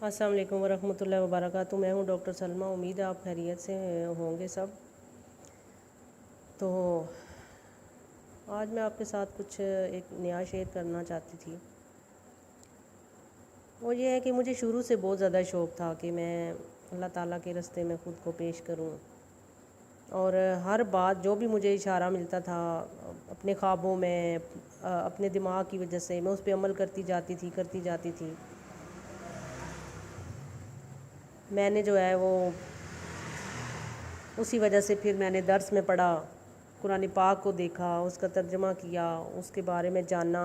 السلام علیکم ورحمۃ اللہ وبرکاتہ۔ میں ہوں ڈاکٹر سلمہ۔ امید ہے آپ خیریت سے ہوں گے سب۔ تو آج میں آپ کے ساتھ کچھ ایک نیا شیئر کرنا چاہتی تھی۔ وہ یہ ہے کہ مجھے شروع سے بہت زیادہ شوق تھا کہ میں اللہ تعالیٰ کے راستے میں خود کو پیش کروں، اور ہر بات جو بھی مجھے اشارہ ملتا تھا اپنے خوابوں میں، اپنے دماغ کی وجہ سے میں اس پہ عمل کرتی جاتی تھی۔ میں نے جو ہے وہ اسی وجہ سے پھر میں نے درس میں پڑھا، قرآن پاک کو دیکھا، اس کا ترجمہ کیا، اس کے بارے میں جانا،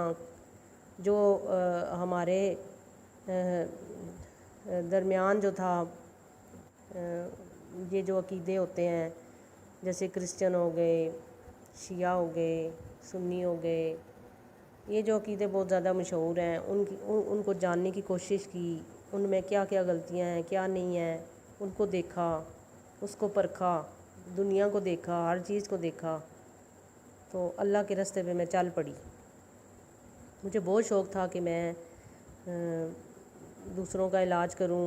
جو ہمارے درمیان جو تھا یہ جو عقیدے ہوتے ہیں، جیسے کرسچن ہو گئے، شیعہ ہو گئے، سنی ہو گئے، یہ جو عقیدے بہت زیادہ مشہور ہیں، ان کو جاننے کی کوشش کی، ان میں کیا کیا غلطیاں ہیں، کیا نہیں ہیں، ان کو دیکھا، اس کو پرکھا، دنیا کو دیکھا، ہر چیز کو دیکھا، تو اللہ کے راستے پہ میں چل پڑی۔ مجھے بہت شوق تھا کہ میں دوسروں کا علاج کروں،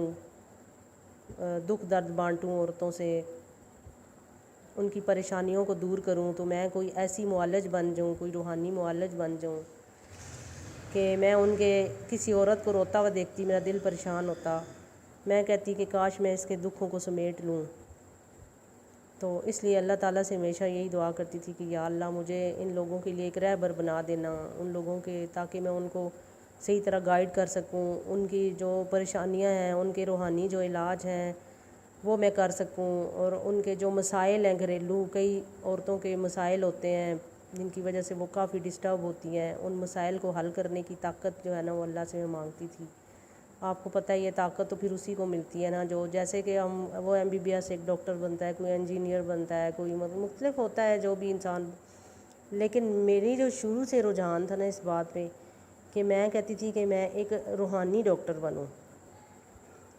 دکھ درد بانٹوں عورتوں سے، ان کی پریشانیوں کو دور کروں، تو میں کوئی ایسی معالج بن جاؤں، کوئی روحانی معالج بن جاؤں کہ میں ان کے کسی عورت کو روتا ہوا دیکھتی میرا دل پریشان ہوتا، میں کہتی کہ کاش میں اس کے دکھوں کو سمیٹ لوں۔ تو اس لیے اللہ تعالیٰ سے ہمیشہ یہی دعا کرتی تھی کہ یا اللہ مجھے ان لوگوں کے لیے ایک رہبر بنا دینا، ان لوگوں کے، تاکہ میں ان کو صحیح طرح گائیڈ کر سکوں، ان کی جو پریشانیاں ہیں، ان کے روحانی جو علاج ہیں وہ میں کر سکوں، اور ان کے جو مسائل ہیں گھریلو، کئی عورتوں کے مسائل ہوتے ہیں جن کی وجہ سے وہ کافی ڈسٹرب ہوتی ہیں، ان مسائل کو حل کرنے کی طاقت جو ہے نا وہ اللہ سے میں مانگتی تھی۔ آپ کو پتہ ہے یہ طاقت تو پھر اسی کو ملتی ہے نا، جو جیسے کہ وہ MBBS ایک ڈاکٹر بنتا ہے، کوئی انجینئر بنتا ہے، کوئی مختلف ہوتا ہے جو بھی انسان، لیکن میری جو شروع سے رجحان تھا نا اس بات پہ کہ میں کہتی تھی کہ میں ایک روحانی ڈاکٹر بنوں۔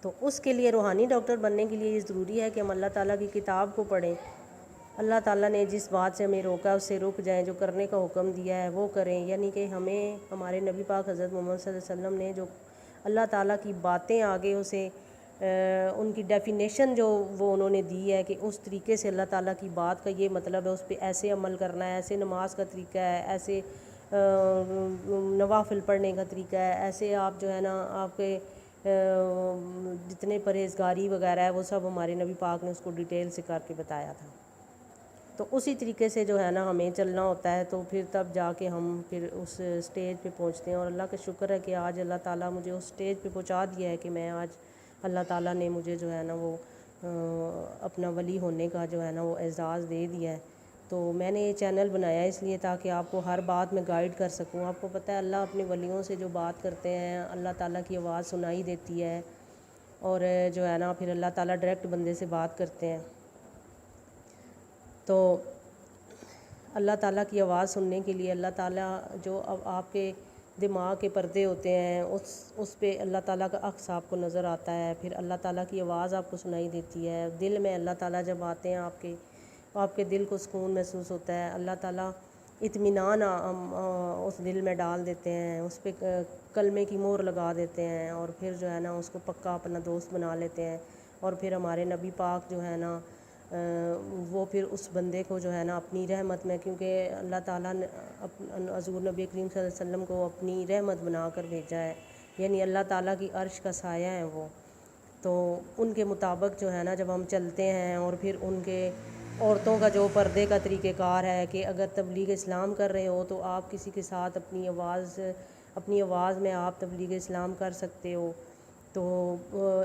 تو اس کے لیے، روحانی ڈاکٹر بننے کے لیے یہ ضروری ہے کہ ہم اللہ تعالیٰ کی کتاب کو پڑھیں، اللہ تعالیٰ نے جس بات سے ہمیں روکا اس سے رک جائیں، جو کرنے کا حکم دیا ہے وہ کریں، یعنی کہ ہمیں ہمارے نبی پاک حضرت محمد صلی اللہ علیہ وسلم نے جو اللہ تعالیٰ کی باتیں آگے اسے ان کی ڈیفینیشن جو وہ انہوں نے دی ہے کہ اس طریقے سے اللہ تعالیٰ کی بات کا یہ مطلب ہے، اس پہ ایسے عمل کرنا ہے، ایسے نماز کا طریقہ ہے، ایسے نوافل پڑھنے کا طریقہ ہے، ایسے آپ جو ہے نا آپ کے جتنے پرہیزگاری وغیرہ ہے وہ سب ہمارے نبی پاک نے اس کو ڈیٹیل سے کر کے بتایا تھا۔ تو اسی طریقے سے جو ہے نا ہمیں چلنا ہوتا ہے، تو پھر تب جا کے ہم پھر اس سٹیج پہ پہنچتے ہیں، اور اللہ کا شکر ہے کہ آج اللہ تعالیٰ مجھے اس سٹیج پہ پہنچا دیا ہے کہ میں آج اللہ تعالیٰ نے مجھے جو ہے نا وہ اپنا ولی ہونے کا جو ہے نا وہ اعزاز دے دیا ہے۔ تو میں نے یہ چینل بنایا اس لیے تاکہ آپ کو ہر بات میں گائیڈ کر سکوں۔ آپ کو پتہ ہے اللہ اپنے ولیوں سے جو بات کرتے ہیں، اللہ تعالیٰ کی آواز سنائی دیتی ہے، اور جو ہے نا پھر اللہ تعالیٰ ڈائریکٹ بندے سے بات کرتے ہیں۔ تو اللہ تعالیٰ کی آواز سننے کے لیے اللہ تعالیٰ جو اب آپ کے دماغ کے پردے ہوتے ہیں اس پہ اللہ تعالیٰ کا عکس آپ کو نظر آتا ہے، پھر اللہ تعالیٰ کی آواز آپ کو سنائی دیتی ہے، دل میں اللہ تعالیٰ جب آتے ہیں آپ کے دل کو سکون محسوس ہوتا ہے، اللہ تعالیٰ اطمینان اس دل میں ڈال دیتے ہیں، اس پہ کلمے کی مہر لگا دیتے ہیں، اور پھر جو ہے نا اس کو پکا اپنا دوست بنا لیتے ہیں، اور پھر ہمارے نبی پاک جو ہے نا وہ پھر اس بندے کو جو ہے نا اپنی رحمت میں، کیونکہ اللہ تعالیٰ نے حضور نبی کریم صلی اللہ علیہ وسلم کو اپنی رحمت بنا کر بھیجا ہے، یعنی اللہ تعالیٰ کی عرش کا سایہ ہے وہ، تو ان کے مطابق جو ہے نا جب ہم چلتے ہیں، اور پھر ان کے عورتوں کا جو پردے کا طریقہ کار ہے کہ اگر تبلیغ اسلام کر رہے ہو تو آپ کسی کے ساتھ اپنی آواز میں آپ تبلیغ اسلام کر سکتے ہو، تو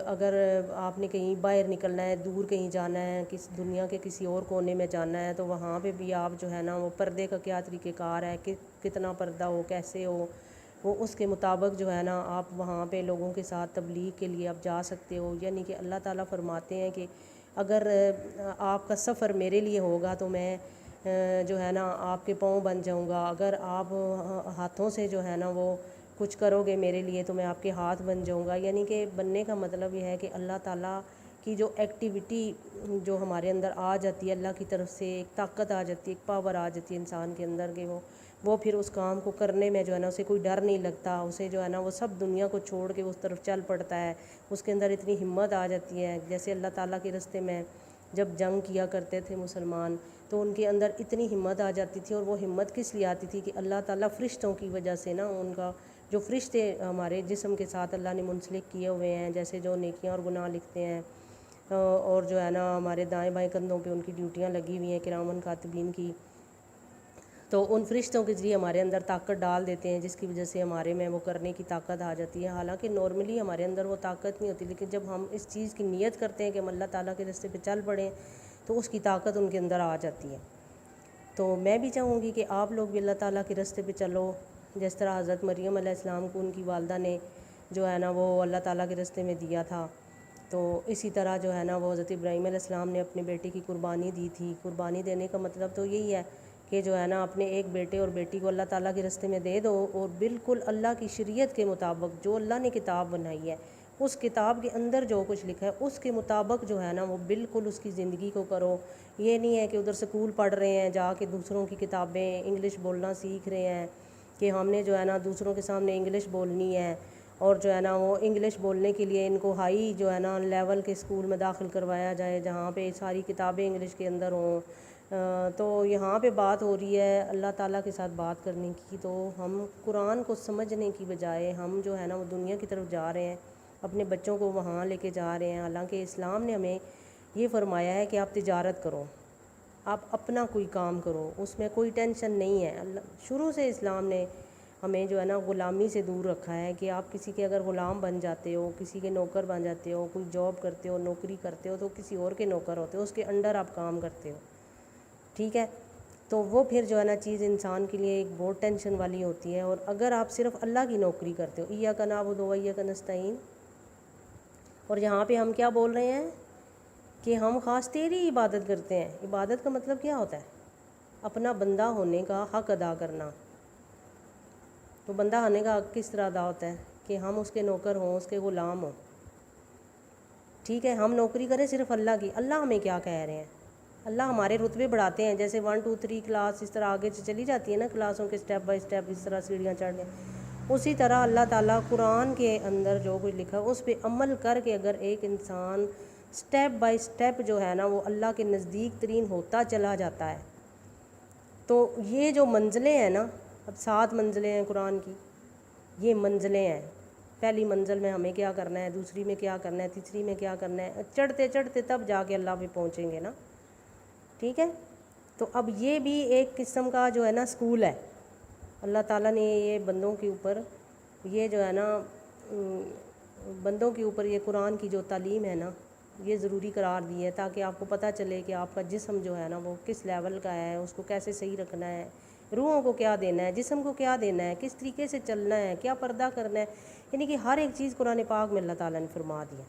اگر آپ نے کہیں باہر نکلنا ہے، دور کہیں جانا ہے، دنیا کے کسی اور کونے میں جانا ہے، تو وہاں پہ بھی آپ جو ہے نا وہ پردے کا کیا طریقہ کار ہے کہ کتنا پردہ ہو، کیسے ہو، وہ اس کے مطابق جو ہے نا آپ وہاں پہ لوگوں کے ساتھ تبلیغ کے لیے آپ جا سکتے ہو، یعنی کہ اللہ تعالیٰ فرماتے ہیں کہ اگر آپ کا سفر میرے لیے ہوگا تو میں جو ہے نا آپ کے پاؤں بن جاؤں گا، اگر آپ ہاتھوں سے جو ہے نا وہ کچھ کرو گے میرے لیے تو میں آپ کے ہاتھ بن جاؤں گا، یعنی کہ بننے کا مطلب یہ ہے کہ اللہ تعالیٰ کی جو ایکٹیویٹی جو ہمارے اندر آ جاتی ہے، اللہ کی طرف سے ایک طاقت آ جاتی ہے، ایک پاور آ جاتی ہے انسان کے اندر کہ وہ وہ پھر اس کام کو کرنے میں جو ہے نا اسے کوئی ڈر نہیں لگتا، اسے جو ہے نا وہ سب دنیا کو چھوڑ کے اس طرف چل پڑتا ہے، اس کے اندر اتنی ہمت آ جاتی ہے۔ جیسے اللہ تعالیٰ کے راستے میں جب جنگ کیا کرتے تھے مسلمان تو ان کے اندر اتنی ہمت آ جاتی تھی، اور وہ ہمت کس لیے آتی تھی کہ اللہ تعالیٰ فرشتوں کی وجہ سے نا، ان کا جو فرشتے ہمارے جسم کے ساتھ اللہ نے منسلک کیے ہوئے ہیں، جیسے جو نیکیاں اور گناہ لکھتے ہیں، اور جو ہے نا ہمارے دائیں بائیں کندھوں پہ ان کی ڈیوٹیاں لگی ہوئی ہیں کرامن کاتبین کی، تو ان فرشتوں کے ذریعے ہمارے اندر طاقت ڈال دیتے ہیں، جس کی وجہ سے ہمارے میں وہ کرنے کی طاقت آ جاتی ہے۔ حالانکہ نارملی ہمارے اندر وہ طاقت نہیں ہوتی، لیکن جب ہم اس چیز کی نیت کرتے ہیں کہ ہم اللہ تعالیٰ کے راستے پہ چل پڑیں تو اس کی طاقت ان کے اندر آ جاتی ہے۔ تو میں بھی چاہوں گی کہ آپ لوگ بھی اللہ تعالیٰ کے راستے پہ چلو، جس طرح حضرت مریم علیہ السلام کو ان کی والدہ نے جو ہے نا وہ اللہ تعالیٰ کے راستے میں دیا تھا، تو اسی طرح جو ہے نا وہ حضرت ابراہیم علیہ السلام نے اپنے بیٹے کی قربانی دی تھی۔ قربانی دینے کا مطلب تو یہی ہے کہ جو ہے نا اپنے ایک بیٹے اور بیٹی کو اللہ تعالیٰ کے راستے میں دے دو، اور بالکل اللہ کی شریعت کے مطابق جو اللہ نے کتاب بنائی ہے، اس کتاب کے اندر جو کچھ لکھا ہے اس کے مطابق جو ہے نا وہ بالکل اس کی زندگی کو کرو۔ یہ نہیں ہے کہ ادھر سکول پڑھ رہے ہیں جا کے دوسروں کی کتابیں انگلش بولنا سیکھ رہے ہیں کہ ہم نے جو ہے نا دوسروں کے سامنے انگلش بولنی ہے، اور جو ہے نا وہ انگلش بولنے کے لیے ان کو ہائی جو ہے نا لیول کے اسکول میں داخل کروایا جائے جہاں پہ ساری کتابیں انگلش کے اندر ہوں۔ تو یہاں پہ بات ہو رہی ہے اللہ تعالیٰ کے ساتھ بات کرنے کی، تو ہم قرآن کو سمجھنے کی بجائے ہم جو ہے نا وہ دنیا کی طرف جا رہے ہیں، اپنے بچوں کو وہاں لے کے جا رہے ہیں۔ حالانکہ اسلام نے ہمیں یہ فرمایا ہے کہ آپ تجارت کرو، آپ اپنا کوئی کام کرو، اس میں کوئی ٹینشن نہیں ہے۔ شروع سے اسلام نے ہمیں جو ہے نا غلامی سے دور رکھا ہے کہ آپ کسی کے اگر غلام بن جاتے ہو، کسی کے نوکر بن جاتے ہو، کوئی جاب کرتے ہو، نوکری کرتے ہو، تو کسی اور کے نوکر ہوتے ہو، اس کے انڈر آپ کام کرتے ہو، ٹھیک ہے؟ تو وہ پھر جو ہے نا چیز انسان کے لیے ایک بہت ٹینشن والی ہوتی ہے۔ اور اگر آپ صرف اللہ کی نوکری کرتے ہو، ایاک نعبد و ایاک نستعین، اور یہاں پہ ہم کیا بول رہے ہیں کہ ہم خاص تیری عبادت کرتے ہیں۔ عبادت کا مطلب کیا ہوتا ہے؟ اپنا بندہ ہونے کا حق ادا کرنا۔ تو بندہ ہونے کا حق کس طرح ادا ہوتا ہے؟ کہ ہم اس کے نوکر ہوں، اس کے غلام ہوں، ٹھیک ہے؟ ہم نوکری کریں صرف اللہ کی۔ اللہ ہمیں کیا کہہ رہے ہیں؟ اللہ ہمارے رتبے بڑھاتے ہیں، جیسے 1 2 3 کلاس اس طرح آگے سے چلی جاتی ہے نا کلاسوں کے سٹیپ بائی سٹیپ، اس طرح سیڑھیاں چڑھنے، اسی طرح اللہ تعالیٰ قرآن کے اندر جو کچھ لکھا ہے اس پہ عمل کر کے اگر ایک انسان سٹیپ بائی سٹیپ جو ہے نا وہ اللہ کے نزدیک ترین ہوتا چلا جاتا ہے، تو یہ جو منزلیں ہیں نا، اب 7 منزلیں ہیں قرآن کی، یہ منزلیں ہیں۔ پہلی منزل میں ہمیں کیا کرنا ہے، دوسری میں کیا کرنا ہے، تیسری میں کیا کرنا ہے، چڑھتے چڑھتے تب جا کے اللہ پہ پہنچیں گے نا، ٹھیک ہے؟ تو اب یہ بھی ایک قسم کا جو ہے نا سکول ہے۔ اللہ تعالیٰ نے یہ بندوں کے اوپر یہ جو ہے نا بندوں کے اوپر یہ قرآن کی جو تعلیم ہے نا یہ ضروری قرار دی ہے، تاکہ آپ کو پتہ چلے کہ آپ کا جسم جو ہے نا وہ کس لیول کا ہے، اس کو کیسے صحیح رکھنا ہے، روحوں کو کیا دینا ہے، جسم کو کیا دینا ہے، کس طریقے سے چلنا ہے، کیا پردہ کرنا ہے، یعنی کہ ہر ایک چیز قرآن پاک میں اللہ تعالیٰ نے فرما دیا۔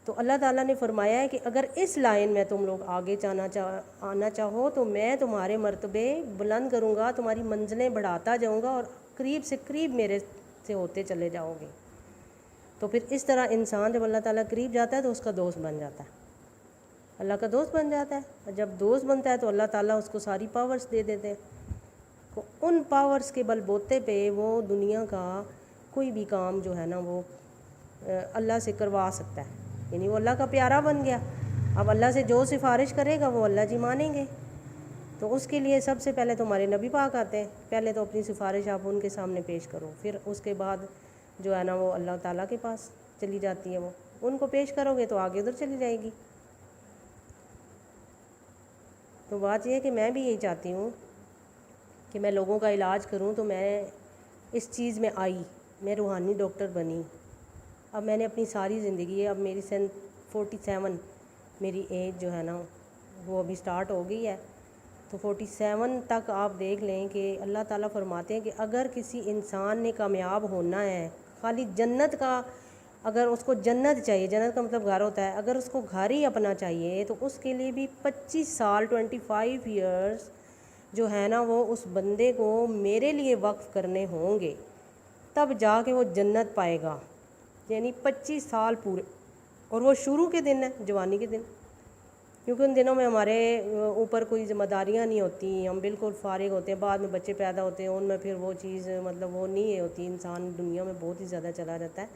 تو اللہ تعالیٰ نے فرمایا ہے کہ اگر اس لائن میں تم لوگ آگے آنا چاہو تو میں تمہارے مرتبے بلند کروں گا، تمہاری منزلیں بڑھاتا جاؤں گا، اور قریب سے قریب میرے سے ہوتے چلے جاؤ گے۔ تو پھر اس طرح انسان جب اللہ تعالیٰ قریب جاتا ہے تو اس کا دوست بن جاتا ہے، اللہ کا دوست بن جاتا ہے، اور جب دوست بنتا ہے تو اللہ تعالیٰ اس کو ساری پاورز دے دیتے ہیں، تو ان پاورز کے بل بوتے پہ وہ دنیا کا کوئی بھی کام جو ہے نا وہ اللہ سے کروا سکتا ہے، یعنی وہ اللہ کا پیارا بن گیا۔ اب اللہ سے جو سفارش کرے گا وہ اللہ جی مانیں گے، تو اس کے لیے سب سے پہلے تو ہمارے نبی پاک آتے ہیں، پہلے تو اپنی سفارش آپ ان کے سامنے پیش کرو، پھر اس کے بعد جو ہے نا وہ اللہ تعالیٰ کے پاس چلی جاتی ہے، وہ ان کو پیش کرو گے تو آگے ادھر چلی جائے گی۔ تو بات یہ ہے کہ میں بھی یہی چاہتی ہوں کہ میں لوگوں کا علاج کروں، تو میں اس چیز میں آئی، میں روحانی ڈاکٹر بنی۔ اب میں نے اپنی ساری زندگی، اب میری 47 میری ایج جو ہے نا وہ ابھی سٹارٹ ہو گئی ہے، تو 47 تک آپ دیکھ لیں کہ اللہ تعالیٰ فرماتے ہیں کہ اگر کسی انسان نے کامیاب ہونا ہے، خالی جنت کا، اگر اس کو جنت چاہیے، جنت کا مطلب گھر ہوتا ہے، اگر اس کو گھر ہی اپنا چاہیے تو اس کے لیے بھی 25 سال 25 ایئرس جو ہے نا وہ اس بندے کو میرے لیے وقف کرنے ہوں گے، تب جا کے وہ جنت پائے گا، یعنی 25 سال پورے، اور وہ شروع کے دن ہے، جوانی کے دن۔ کیونکہ ان دنوں میں ہمارے اوپر کوئی ذمہ داریاں نہیں ہوتی، ہم بالکل فارغ ہوتے ہیں، بعد میں بچے پیدا ہوتے ہیں، ان میں پھر وہ چیز مطلب وہ نہیں ہوتی، انسان دنیا میں بہت ہی زیادہ چلا جاتا ہے۔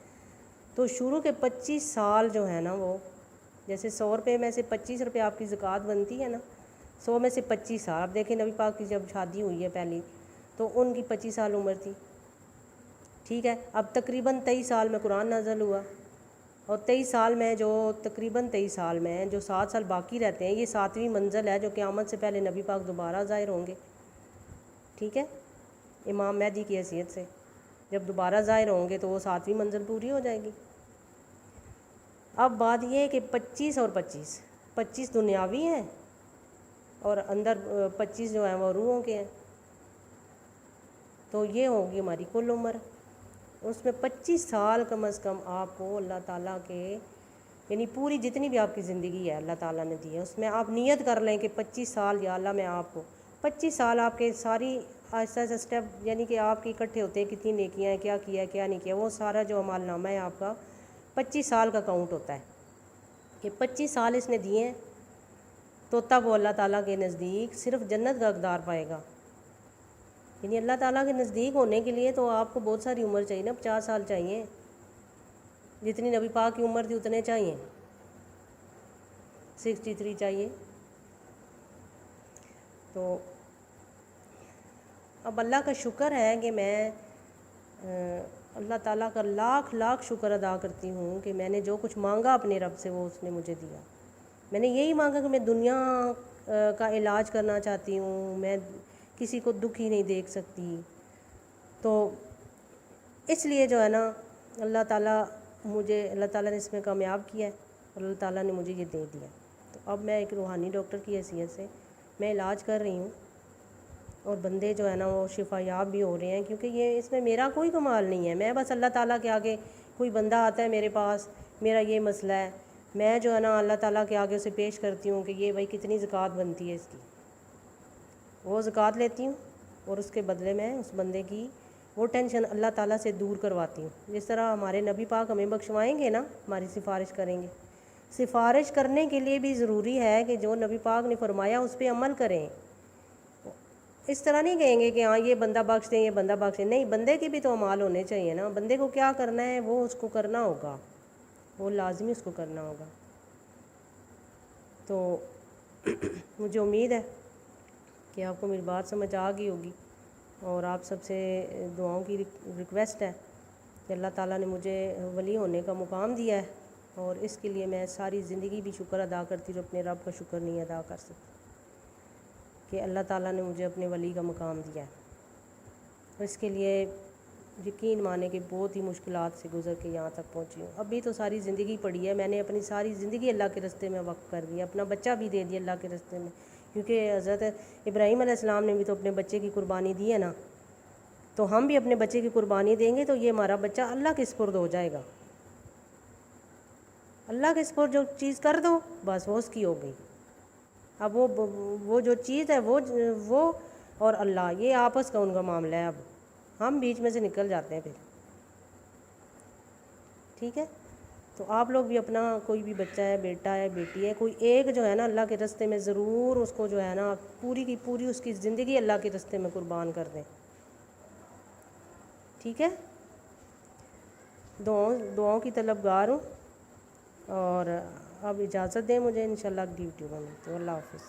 تو شروع کے 25 سال جو ہے نا، وہ جیسے 100 روپے میں سے 25 روپے آپ کی زکوٰۃ بنتی ہے نا، 100 میں سے 25 سال۔ اب دیکھیں نبی پاک کی جب شادی ہوئی ہے پہلی، تو ان کی 25 سال عمر تھی، ٹھیک ہے۔ اب تقریباً 23 سال میں قرآن نازل ہوا، اور 23 سال میں جو تقریباً 23 سال میں جو 7 سال باقی رہتے ہیں، یہ 7ویں منزل ہے جو قیامت سے پہلے نبی پاک دوبارہ ظاہر ہوں گے، ٹھیک ہے، امام مہدی کی حیثیت سے جب دوبارہ ظاہر ہوں گے تو وہ 7ویں منزل پوری ہو جائے گی۔ اب بات یہ ہے کہ 25 اور 25 دنیاوی ہیں، اور اندر 25 جو ہیں وہ روحوں کے ہیں، تو یہ ہوگی ہماری کل عمر۔ اس میں 25 سال کم از کم آپ کو اللہ تعالیٰ کے، یعنی پوری جتنی بھی آپ کی زندگی ہے اللہ تعالیٰ نے دی ہے، اس میں آپ نیت کر لیں کہ 25 سال یا اللہ میں آپ کو 25 سال آپ کے ساری آہستہ آہستہ اسٹیپ، یعنی کہ آپ کے اکٹھے ہوتے ہیں کتنی نیکیاں ہیں، کیا کیا کیا نہیں کیا، وہ سارا جو اعمال نامہ ہے آپ کا 25 سال کا کاؤنٹ ہوتا ہے کہ 25 سال اس نے دیے ہیں، تو تب وہ اللہ تعالیٰ کے نزدیک صرف جنت کا حقدار پائے گا۔ یعنی اللہ تعالیٰ کے نزدیک ہونے کے لیے تو آپ کو بہت ساری عمر چاہیے نا، 50 سال چاہیے، جتنی نبی پاک کی عمر تھی اتنے چاہیے، 63 چاہیے۔ تو اب اللہ کا شکر ہے کہ میں اللہ تعالیٰ کا لاکھ لاکھ شکر ادا کرتی ہوں کہ میں نے جو کچھ مانگا اپنے رب سے وہ اس نے مجھے دیا۔ میں نے یہی مانگا کہ میں دنیا کا علاج کرنا چاہتی ہوں، میں کسی کو دکھی نہیں دیکھ سکتی، تو اس لیے جو ہے نا اللہ تعالیٰ نے اس میں کامیاب کیا ہے، اور اللہ تعالیٰ نے مجھے یہ دے دیا۔ تو اب میں ایک روحانی ڈاکٹر کی حیثیت سے میں علاج کر رہی ہوں، اور بندے جو ہے نا وہ شفا یاب بھی ہو رہے ہیں، کیونکہ یہ اس میں میرا کوئی کمال نہیں ہے، میں بس اللہ تعالیٰ کے آگے، کوئی بندہ آتا ہے میرے پاس، میرا یہ مسئلہ ہے، میں جو ہے نا اللہ تعالیٰ کے آگے اسے پیش کرتی ہوں کہ یہ بھائی کتنی زکوٰۃ بنتی ہے اس کی، وہ زکوٰۃ لیتی ہوں، اور اس کے بدلے میں اس بندے کی وہ ٹینشن اللہ تعالیٰ سے دور کرواتی ہوں۔ جس طرح ہمارے نبی پاک ہمیں بخشوائیں گے نا، ہماری سفارش کریں گے، سفارش کرنے کے لیے بھی ضروری ہے کہ جو نبی پاک نے فرمایا اس پہ عمل کریں۔ اس طرح نہیں کہیں گے کہ ہاں یہ بندہ بخش دیں، یہ بندہ بخش دیں، نہیں، بندے کے بھی تو اعمال ہونے چاہیے نا، بندے کو کیا کرنا ہے وہ اس کو کرنا ہوگا، وہ لازمی اس کو کرنا ہوگا۔ تو مجھے امید ہے کہ آپ کو میری بات سمجھ آ گئی ہوگی، اور آپ سب سے دعاؤں کی ریکویسٹ ہے کہ اللہ تعالیٰ نے مجھے ولی ہونے کا مقام دیا ہے، اور اس کے لیے میں ساری زندگی بھی شکر ادا کرتی ہوں، اپنے رب کا شکر نہیں ادا کر سکتی کہ اللہ تعالیٰ نے مجھے اپنے ولی کا مقام دیا ہے۔ اس کے لیے یقین مانے کہ بہت ہی مشکلات سے گزر کے یہاں تک پہنچی ہوں۔ ابھی تو ساری زندگی پڑی ہے، میں نے اپنی ساری زندگی اللہ کے راستے میں وقف کر دیا، اپنا بچہ بھی دے دیا اللہ کے راستے میں، کیونکہ حضرت ابراہیم علیہ السلام نے بھی تو اپنے بچے کی قربانی دی ہے نا، تو ہم بھی اپنے بچے کی قربانی دیں گے تو یہ ہمارا بچہ اللہ کے سپرد ہو جائے گا۔ اللہ کے سپرد جو چیز کر دو بس وہ اس کی ہو گئی۔ اب وہ جو چیز ہے وہ اور اللہ، یہ آپس کا ان کا معاملہ ہے، اب ہم بیچ میں سے نکل جاتے ہیں پھر، ٹھیک ہے۔ تو آپ لوگ بھی اپنا کوئی بھی بچہ ہے، بیٹا ہے، بیٹی ہے، کوئی ایک جو ہے نا اللہ کے راستے میں ضرور اس کو جو ہے نا پوری کی پوری اس کی زندگی اللہ کے راستے میں قربان کر دیں، ٹھیک ہے۔ دعاؤں کی طلبگار ہوں، اور اب اجازت دیں مجھے، انشاءاللہ ڈیوٹی میں ملتی ہوں۔ اللہ حافظ۔